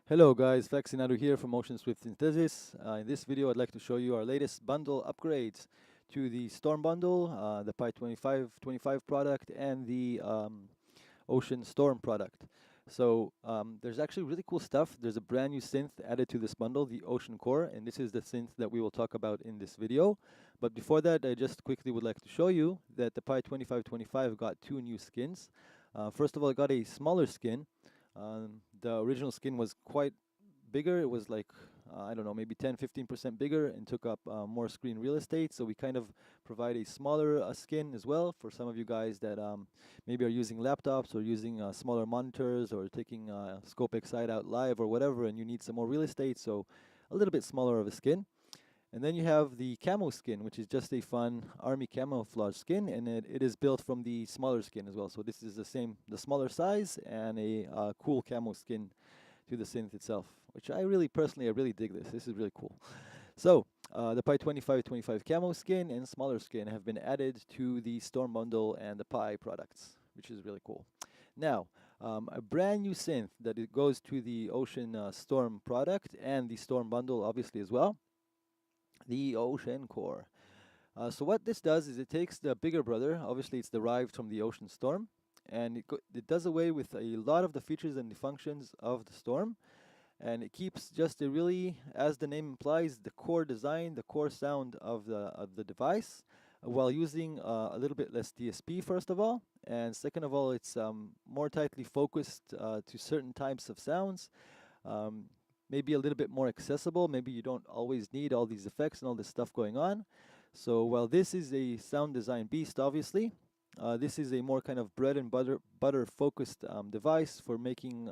Hello guys, Vaccinato here from Motion Swift Synthesis. In this video I'd like to show you our latest bundle upgrades to the Storm bundle, the Pi 2525 product, and the Ocean Storm product. So there's actually really cool stuff. There's a brand new synth added to this bundle, the Ocean Core, and this is the synth that we will talk about in this video. But before that, I just quickly would like to show you that the Pi 2525 got two new skins. First of all, it got a smaller skin. The original skin was quite bigger. It was like, I don't know, maybe 10-15% bigger and took up more screen real estate. So we kind of provide a smaller skin as well for some of you guys that maybe are using laptops or using smaller monitors or taking Scope Excite out live or whatever, and you need some more real estate. So a little bit smaller of a skin. And then you have the camo skin, which is just a fun army camouflage skin, and it is built from the smaller skin as well. So this is the smaller size and a cool camo skin to the synth itself, which I really dig this. This is really cool. So the Pi 2525 camo skin and smaller skin have been added to the Storm bundle and the Pi products, which is really cool. Now, a brand new synth that it goes to the Ocean Storm product and the Storm bundle obviously as well, the Ocean Core. So what this does is it takes the bigger brother, obviously it's derived from the Ocean Storm, and it does away with a lot of the features and the functions of the Storm, and it keeps just a really, as the name implies, the core design, the core sound of the device, while using a little bit less DSP first of all, and second of all, it's more tightly focused to certain types of sounds. Maybe a little bit more accessible. Maybe you don't always need all these effects and all this stuff going on. So while this is a sound design beast, obviously, this is a more kind of bread and butter focused device for making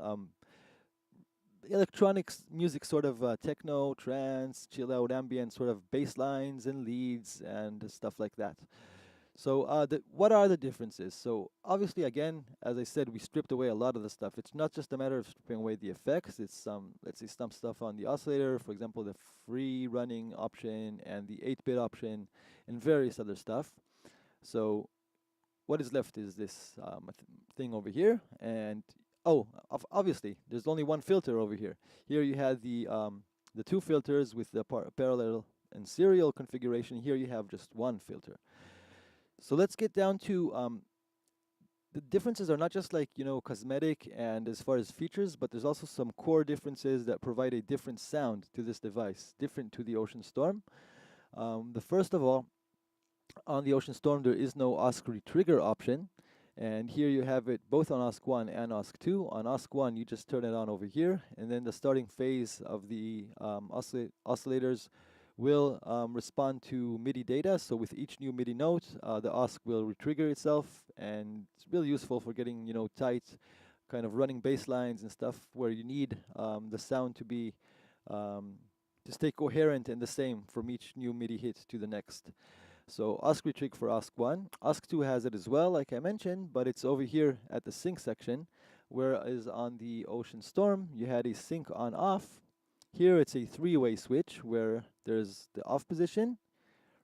electronics music, sort of techno, trance, chill out, ambient sort of bass lines and leads and stuff like that. So what are the differences? So obviously, again, as I said, we stripped away a lot of the stuff. It's not just a matter of stripping away the effects. It's some, let's say, some stuff on the oscillator, for example, the free running option and the 8-bit option and various other stuff. So what is left is this thing over here. And obviously, there's only one filter over here. Here you had the two filters with the parallel and serial configuration. Here you have just one filter. So let's get down to the differences are not just like, cosmetic and as far as features, but there's also some core differences that provide a different sound to this device, different to the Ocean Storm. The first of all, on the Ocean Storm, there is no OSC retrigger option. And here you have it both on OSC1 and OSC2. On OSC1, you just turn it on over here, and then the starting phase of the oscillators will respond to MIDI data. So with each new MIDI note, the OSC will retrigger itself, and it's really useful for getting tight, kind of running bass lines and stuff where you need the sound to be to stay coherent and the same from each new MIDI hit to the next. So OSC retrig for OSC1. OSC2 has it as well, like I mentioned, but it's over here at the sync section, whereas on the Ocean Storm, you had a sync on-off. Here it's a three-way switch where there's the off position,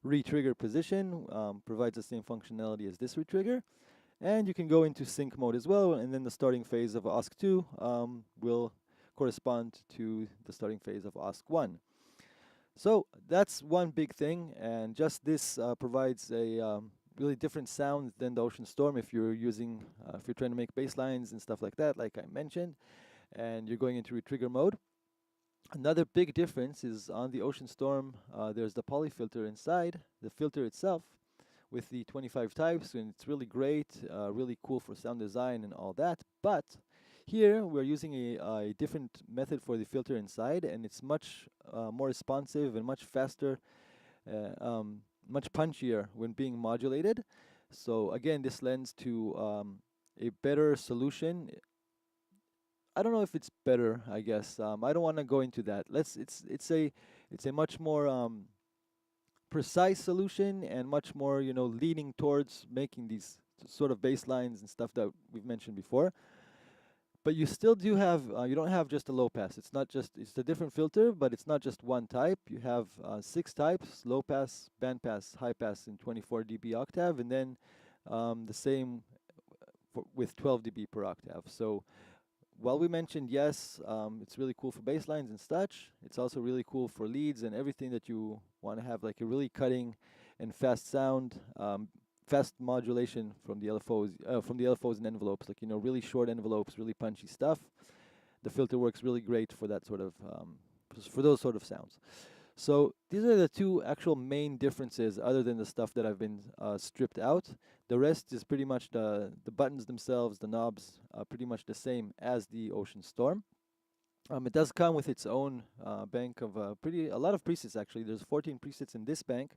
retrigger position, provides the same functionality as this retrigger, and you can go into sync mode as well, and then the starting phase of OSC2 will correspond to the starting phase of OSC1. So that's one big thing, and just this provides a really different sound than the Ocean Storm if you're using, if you're trying to make bass lines and stuff like that, like I mentioned, and you're going into retrigger mode. Another big difference is on the Ocean Storm, there's the poly filter inside, the filter itself, with the 25 types, and it's really great, really cool for sound design and all that. But here we're using a different method for the filter inside, and it's much more responsive and much faster, much punchier when being modulated. So again, this lends to a better solution. I don't know if it's better, I guess. I don't want to go into that. It's a much more precise solution and much more, leaning towards making these sort of bass lines and stuff that we've mentioned before. But you still do have, you don't have just a low pass. It's not just, it's a different filter, but it's not just one type. You have 6 types: low pass, band pass, high pass in 24 dB octave, and then the same with 12 dB per octave. So while we mentioned yes, it's really cool for bass lines and such, it's also really cool for leads and everything that you want to have like a really cutting and fast sound, fast modulation from the LFOs and envelopes, like really short envelopes, really punchy stuff. The filter works really great for that sort of for those sort of sounds. So these are the two actual main differences, other than the stuff that I've been stripped out. The rest is pretty much the buttons themselves, the knobs, pretty much the same as the Ocean Storm. It does come with its own bank of a lot of presets actually. There's 14 presets in this bank,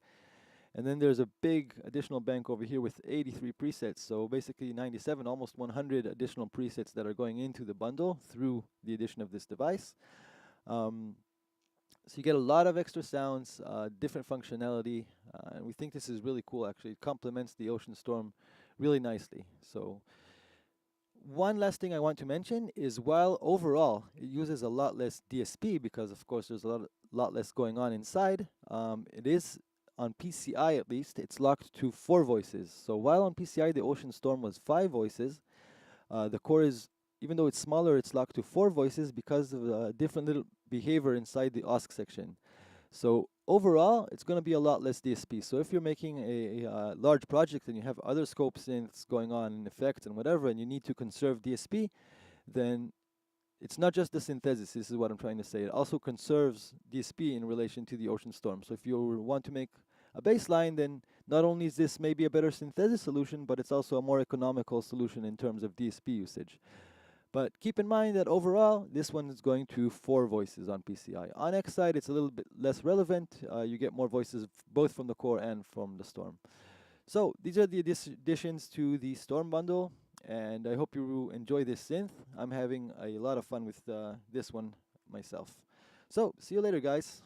and then there's a big additional bank over here with 83 presets. So basically 97, almost 100 additional presets that are going into the bundle through the addition of this device. So you get a lot of extra sounds, different functionality, and we think this is really cool actually. It complements the Ocean Storm really nicely. So one last thing I want to mention is while overall it uses a lot less DSP because of course there's a lot less going on inside, it is on PCI at least, it's locked to 4 voices. So while on PCI the Ocean Storm was 5 voices, the core is, even though it's smaller, it's locked to 4 voices because of a different little behavior inside the OSC section. So overall, it's going to be a lot less DSP. So if you're making a large project and you have other scope synths going on and effects and whatever, and you need to conserve DSP, then it's not just the synthesis. This is what I'm trying to say. It also conserves DSP in relation to the Ocean Storm. So if you want to make a bass line, then not only is this maybe a better synthesis solution, but it's also a more economical solution in terms of DSP usage. But keep in mind that overall, this one is going to 4 voices on PCI. On X side, it's a little bit less relevant. You get more voices both from the core and from the Storm. So these are the additions to the Storm bundle, and I hope you enjoy this synth. I'm having a lot of fun with this one myself. So see you later, guys.